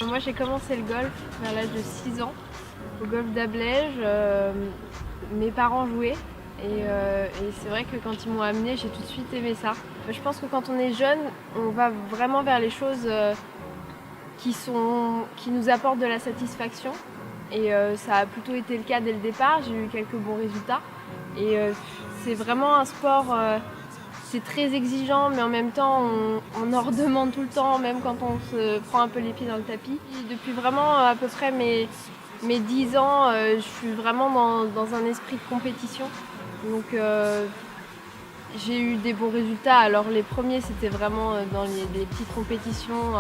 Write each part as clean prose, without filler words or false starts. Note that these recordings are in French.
Moi j'ai commencé le golf vers l'âge de 6 ans, au golf d'Ablège. Mes parents jouaient et c'est vrai que quand ils m'ont amené, j'ai tout de suite aimé ça. Je pense que quand on est jeune, on va vraiment vers les choses qui nous apportent de la satisfaction. Et ça a plutôt été le cas dès le départ, j'ai eu quelques bons résultats. Et c'est vraiment un sport, c'est très exigeant, mais en même temps on en redemande tout le temps, même quand on se prend un peu les pieds dans le tapis. Et depuis vraiment à peu près mes 10 ans, je suis vraiment dans un esprit de compétition. Donc j'ai eu des bons résultats. Alors les premiers c'était vraiment dans les petites compétitions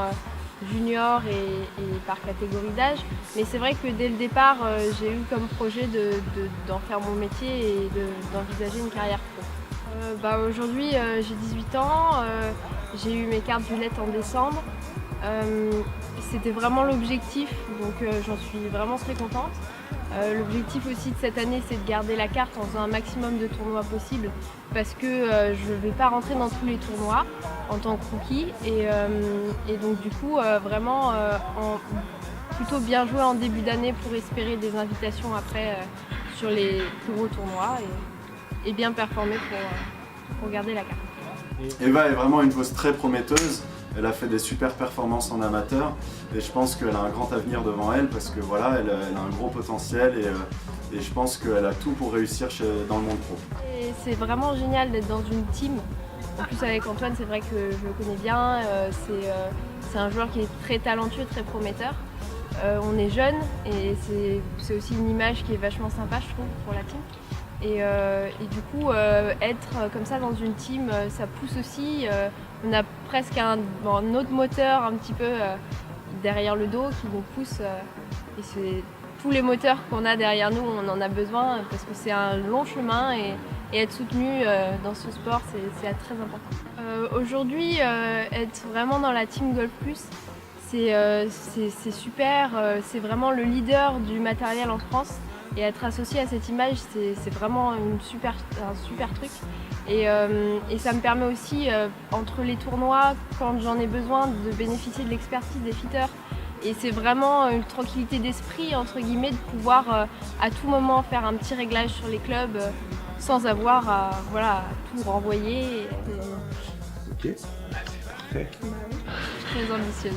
junior et par catégorie d'âge. Mais c'est vrai que dès le départ, j'ai eu comme projet d'en faire mon métier et d'envisager une carrière pro. Aujourd'hui, j'ai 18 ans, j'ai eu mes cartes violettes en décembre. C'était vraiment l'objectif, donc j'en suis vraiment très contente. L'objectif aussi de cette année, c'est de garder la carte en faisant un maximum de tournois possible parce que je ne vais pas rentrer dans tous les tournois en tant que rookie et donc du coup vraiment plutôt bien jouer en début d'année pour espérer des invitations après sur les plus gros tournois et bien performer pour garder la carte. Eva est vraiment une joueuse très prometteuse. Elle a fait des super performances en amateur et je pense qu'elle a un grand avenir devant elle parce que voilà, elle a un gros potentiel et je pense qu'elle a tout pour réussir dans le monde pro. C'est vraiment génial d'être dans une team. En plus avec Antoine, c'est vrai que je le connais bien, c'est un joueur qui est très talentueux, très prometteur. On est jeunes et c'est aussi une image qui est vachement sympa je trouve pour la team. Et du coup, être comme ça dans une team, ça pousse aussi. On a presque un autre moteur un petit peu derrière le dos qui nous pousse. Et c'est tous les moteurs qu'on a derrière nous, on en a besoin parce que c'est un long chemin et être soutenu dans ce sport, c'est très important. Aujourd'hui, être vraiment dans la team Golf Plus, c'est super. C'est vraiment le leader du matériel en France. Et être associé à cette image, c'est vraiment un super truc. Et ça me permet aussi, entre les tournois, quand j'en ai besoin, de bénéficier de l'expertise des fitters. Et c'est vraiment une tranquillité d'esprit, entre guillemets, de pouvoir à tout moment faire un petit réglage sur les clubs sans avoir à tout renvoyer. Ok, c'est parfait. Je suis très ambitieuse.